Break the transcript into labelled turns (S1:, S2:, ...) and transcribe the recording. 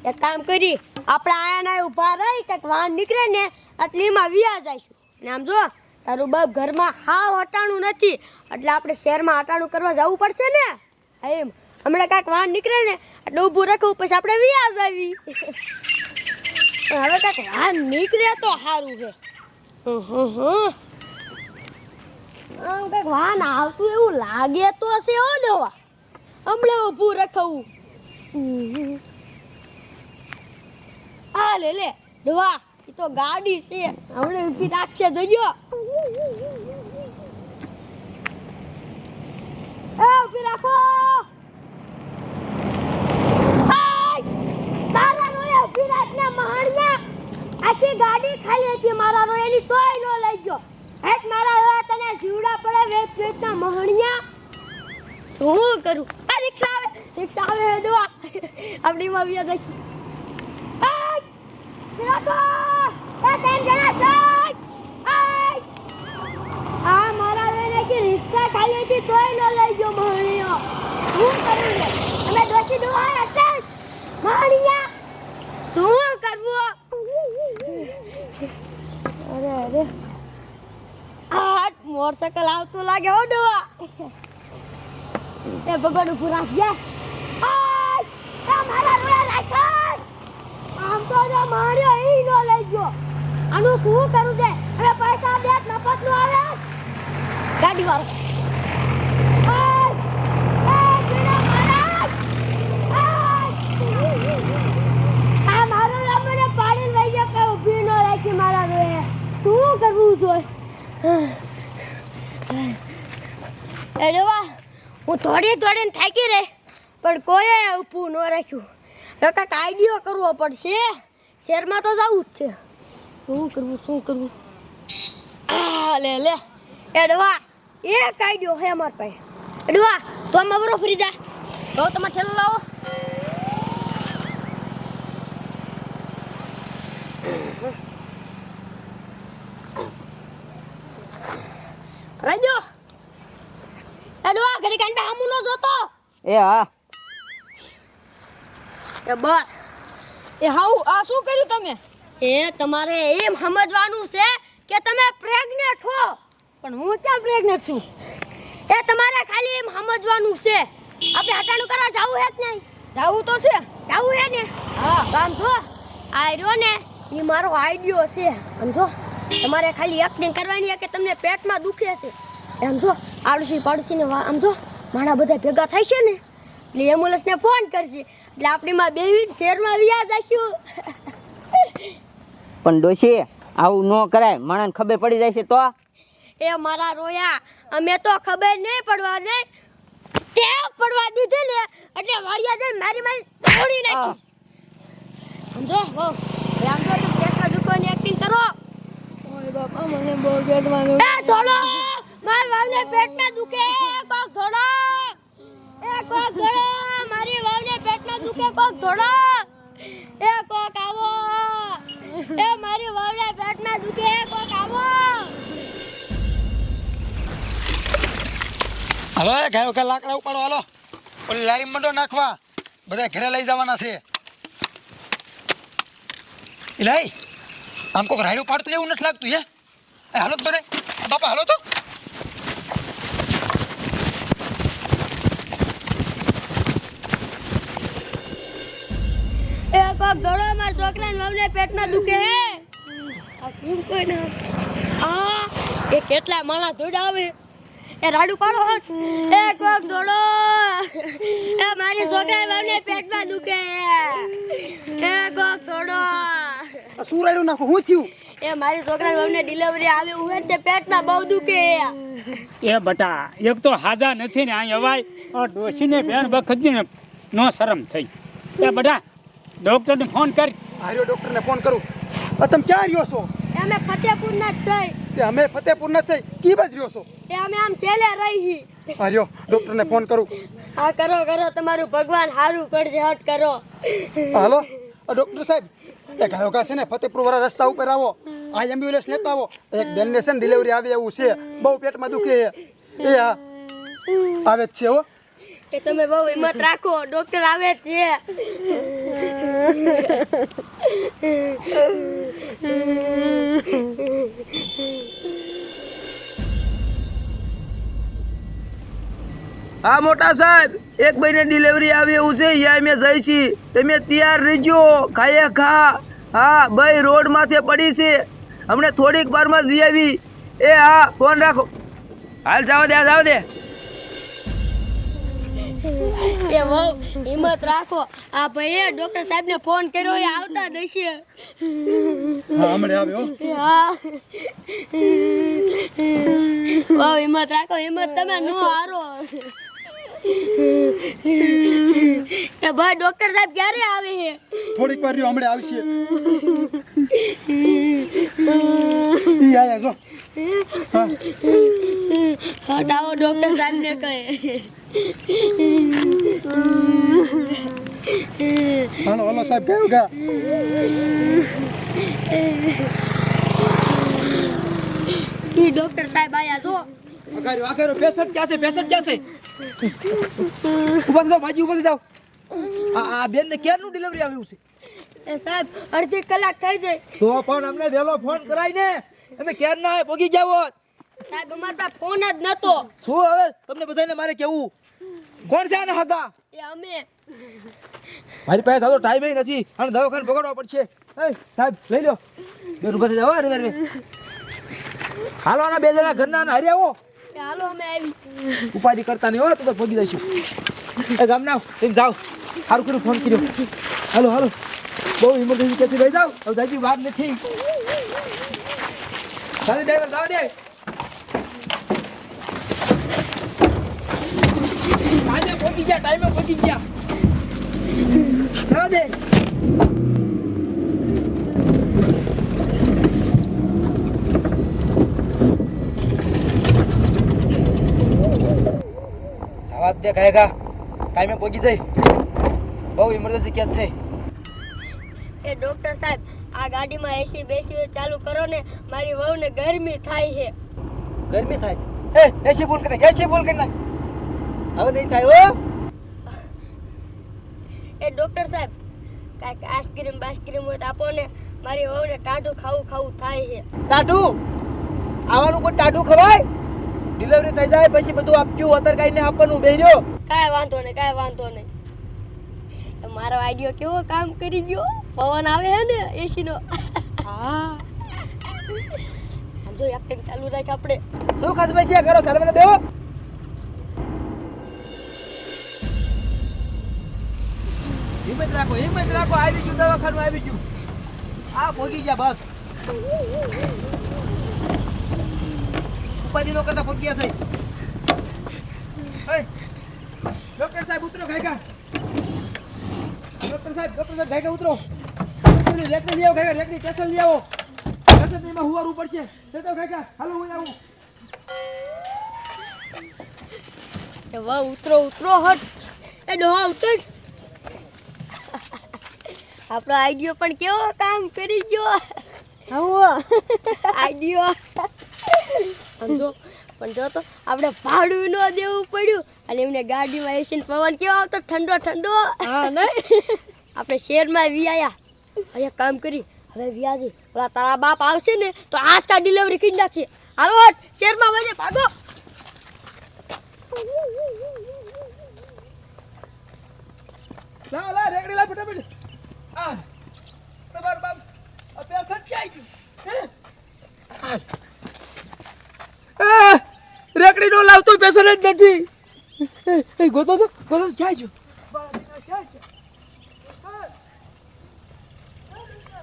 S1: એક કામ કરી આપણે આયા ના ઊભા રહી કે વાહન નીકળે ને એટલીમાં વિયા જઈશું ને આમ જો તારું બાપ ઘરમાં હાવ હટાણું નથી એટલે આપણે શહેરમાં હટાણું કરવા જવું પડશે ને એમ હમણાં કાંઈક વાહન નીકળે ને એટલે ઊભું રાખવું પછી આપણે વિયા જાવી હવે કાંઈક વાહન નીકળે તો સારું છે કાંઈક વાહન આવતું એવું લાગે તો હશે હો દવા હમણાં ઊભું રખાવું આ લે લે દવા એ તો ગાડી છે હમણાં ઊભી રાખશે જોજો એ ઊભી રાખો મારા રોયા ઊભી રાખને મહાણિયા આખી ગાડી ખાલી હતી મારા રોયાની તોય નો લઈ ગયો હેટ મારા રોયા તને જીવડા પડે વેચ વેચના મહાણિયા શું કરું આ રિક્ષા આવે હે દવા આપણી માં વ્યા જઈ રાખો એ તેમ જણા જાય આ મારા રોયાને કે રિક્ષા ખાલી હતી તોય નો લઈ ગયો મહાણિયા શું કરું રે અમે દોસ્તી દુઆ હતા મહાણિયા શું કરવું અરે આ મોટરસાઇકલ આવતું લાગે હો દવા એ ભગવાન ઉભું રાખજે મારા રોયા રાખો આમ તો જો માર્યો ઈ નો લઈ ગયો આનું શું કરું છે હવે પૈસા દે નફત નો આવે ગાડી વાળો મારા રોએ શું કરવું જોઈએ એડવા હું થોડીને થાકી રહી પણ કોઈએ ઊભું ન રાખ્યું કાંઈક આઈડિયો કરવો પડશે શહેરમાં તો જવું જ છે શું કરવું લે એડવા એક આઈડિયો છે અમારા પાસે એડવા તો આમાં બરો ફરી જા તો તમે ઠેલો લાવો રાજો એડવા ઘડી કાંડા હમુ નો જોતો
S2: એ હા
S1: એ બસ
S3: એ હાઉ આ શું કર્યું તમે
S1: એ તમારે એમ સમજવાનું છે કે તમે પ્રેગ્નેન્ટ છો
S3: પણ હું ક્યાં પ્રેગ્નેન્ટ છું
S1: એ તમારે ખાલી એમ સમજવાનું છે આપણે હટાણું કરવા જાવું હે કે નહીં
S3: જાવું તો છે
S1: જાવું હે ને
S3: હા
S1: કામ જો આ રહ્યો ને એ મારો આઈડિયો છે સમજો તમારે ખાલી એક્ટિંગ કરવાની કે તમને પેટમાં દુખે છે એમ જો પાડોશીને આમ જો માણા બધા ભેગા થાય છે ને એટલે એમ્બ્યુલન્સને ફોન કરશે એટલે આપણી માં બેવી શહેરમાં વ્યા જશું
S2: પણ ડોશી આવું ન કરાય માણસને ખબર પડી જાય છે તો
S1: એ મારા રોયા અમે તો ખબર નહીં પડવા દે ટેવ પડવા દીધી ને એટલે વાડિયા જઈને મારી તોડી નાખી સમજો હો આમ તો તું પેટમાં દુખવાની એક્ટિંગ કરો
S3: ઓય બાપા મને બહુ પેટમાં દુખે
S1: એ ધોડો મારી વાવને પેટમાં દુખે કોક ધોડો એ કોક ધોડો મારી વાવને પેટમાં દુખે કોક ધોડો એ કોક આવો એ મારી વાવને પેટમાં દુખે કોક આવો
S4: હાલો એ ગાયો કે લાકડા ઉપાડો હાલો ઓલી લારી મંડો નાખવા બધા ઘરે લઈ જવાના છે ઇલાઈ આમ કોક રાયડું પાડતું એવું નથી લાગતું હે એ હાલો તો બધે બાપા હાલો તો
S1: એ કોક ધોડો માર છોકરાને વાવને પેટમાં દુખે હે આ કેમ કોઈ ના આ એ કેટલા માણા ધોડાવે એ રાડું પાડો હટ એ કોક ધોડો એ મારી છોકરાને વાવને પેટમાં દુખે એ કોક ધોડો
S4: આ શું રાયડું નાખું હું થયું
S1: એ મારી છોકરાને વાવને ડિલિવરી આવી હોય તે પેટમાં બહુ દુખે
S5: એ બટા એક તો હાજા નથી ને અહીં અવાય ડોશીને બેન વખત ને નો શરમ થઈ એ બટા ડોક્ટરને ફોન કર
S4: આર્યો ડોક્ટરને ફોન કરું તમે ક્યાં રહ્યો છો
S1: એ અમે ફતેપુરના જ છે
S4: તે અમે ફતેપુરના છે કી બાજ રહ્યો છો
S1: એ અમે આમ છેલે રહી
S4: આર્યો ડોક્ટરને ફોન કરું
S1: હા કરો તમારું ભગવાન હારું કરજે હટ કરો
S4: હાલો ડોક્ટર સાહેબ એ ગાયો કા છે ને ફતેપુર વાળા રસ્તા ઉપર આવો આ એમ્બ્યુલન્સ લેતા આવો એક બેનને છે ને ડિલિવરી આવે એવું છે બહુ પેટમાં દુખે છે એ હા આવે જ છે હો
S1: કે તમે બહુ હિંમત રાખો, ડોક્ટર આવે છે.
S6: હા મોટા સાહેબ, એક મહિને ડિલિવરી આવી એવું છે. યા મેં જઈ છી, તમે તૈયાર રહેજો. ખાઈએ ખા. હા ભાઈ, રોડ માથે પડી છે, હમણે થોડીક વારમાં જઈ આવી. એ હા, ફોન રાખો. હાલ જાવ દે, જાવ દે.
S1: એ બહુ હિંમત રાખો. આ ભાઈએ ડોક્ટર સાહેબને ફોન કર્યો, એ આવતા જ હશે.
S4: હા હમણાં આવે હો.
S1: હા, બહુ હિંમત રાખો. હિંમત તમે નો હારો. એ ભાઈ ડોક્ટર સાહેબ ક્યારે આવે છે?
S4: થોડીક વાર રહ્યો, હમણાં આવશે. ઈ આયા જો.
S1: હટાવો, ડોક્ટર સાહેબ ને કહે.
S4: હાલો હાલો સાહેબ, ગયો ગા.
S1: ઈ ડોક્ટર સાહેબ આયા જો.
S6: આખેરો પેશન્ટ ક્યાં છે? પેશન્ટ ક્યાં છે? ઉભા થાવ, માજી ઉભા થાવ. આ બેન ને ક્યારનું ડિલિવરી આવ્યું છે?
S1: એ સાહેબ અડધી કલાક થઈ જાય.
S6: તો પણ અમને વહેલો ફોન કરાય ને, અમે ક્યાર ના પોગી ગયા હોત.
S1: સાહેબ અમારા પાસે ફોન જ નતો.
S6: શું હવે તમને બધાને મારે કેવું? કોણ છે આના હગા?
S1: એ અમે.
S6: મારી પાસે સાદો ટાઈમ નથી અને દવાખાને પકડવા પડશે. એ સાહેબ લઈ લો, બેન ઉભા થઈ જાવ. અરે અરે હાલો, આના બે જણા ઘરના હારે આવો.
S1: એ હાલો અમે આવી.
S6: ઉપાધિ કરતા નહીં હો, તો પગી જઈશું. એ ગામના તમે જાઓ, સારું કર્યું ફોન કર્યો. હાલો હાલો, બહુ ઇમરજન્સી કે છે ભાઈ, જાઓ. હવે દાદી વાત નથી. ચાલે ડ્રાઈવર જાવ દે. આજે પહોંચી ગયા, ટાઈમે પહોંચી ગયા. જાવ દે. જવાબ દે ખાયગા, ટાઈમે પહોંચી જાય. બહુ ઇમરજન્સી કેસ છે.
S1: એ ડોક્ટર સાહેબ આ ગાડીમાં એસી બેસી ચાલુ કરો ને, મારી વહુને ગરમી થાય છે.
S6: ગરમી થાય છે. એ એસી ફૂલ કરી નાખ, એસી ફૂલ કરી નાખ. હવે નહીં થાય હો.
S1: એ ડોક્ટર સાહેબ કાંઈક આઈસ્ક્રીમ બાઈસ્ક્રીમ હોય તો આપો ને, મારી વહુને ટાઢું ખાવું ખાવું થાય છે.
S6: ટાઢું આવાનું કોઈ ટાઢું ખવાય? ડિલિવરી થઈ જાય પછી બધું આપજો, અત્યારે કાંઈ નહીં આપવાનું. બેહ્યો
S1: કાંઈ વાંધો નહીં, કાંઈ વાંધો નહીં. એ મારો આઈડિયો કેવો કામ કરી ગયો. પવન આવે છે ને એસી નો.
S3: હા,
S1: આમ જો એક્ટિંગ ચાલુ રાખ આપણે.
S6: શું ખાસ ભાઈ છે કરો? સાલે મને બેહો. હિંમત રાખો, હિંમત રાખો. આવી ગયું દવાખાનું, આવી ગયું. આ પહોંચી ગયા બસ. ઉપાધિ નો કરતા પહોંચી ગયા છે. ડોક્ટર સાહેબ ઉતરો ગાયકા. ડોક્ટર સાહેબ ગાયકા ઉતરો. રેકડી લઈ આવો ગાયકા, રેકડી સ્ટેશન લઈ આવો. સ્ટેશન એમાં હુવારું પડશે. તો ગાયકા હાલો હું આવું.
S1: એ વાહ, ઉતરો ઉતરો હટ. એ ડોહા ઉતર. આપણો આઈડિયો પણ કેવો કામ કરી ગયો. આઈડિયો સમજો. પણ જો તો આપણે ભાડું ન દેવું પડ્યું અને એમને ગાડીમાં એસી પવન કેવો આવતો ઠંડો ઠંડો.
S3: હા નહીં.
S1: આપણે શહેરમાં વી આયા. અહીંયા કામ કરી હવે વ્યાજી ઓલા તારા બાપ આવશે ને તો આસકા ડિલિવરી કરી નાખશે. હાલો હટ, શહેરમાં વજે ભાગો.
S6: લા રેકડી લા ફટાફટ. આ તમાર બાપ આ પેશન્ટ ક્યાં ગયું? રેકડી નો લાવતો પેશન્ટ જ નથી. એ ગોતો તો ક્યાં ગયો?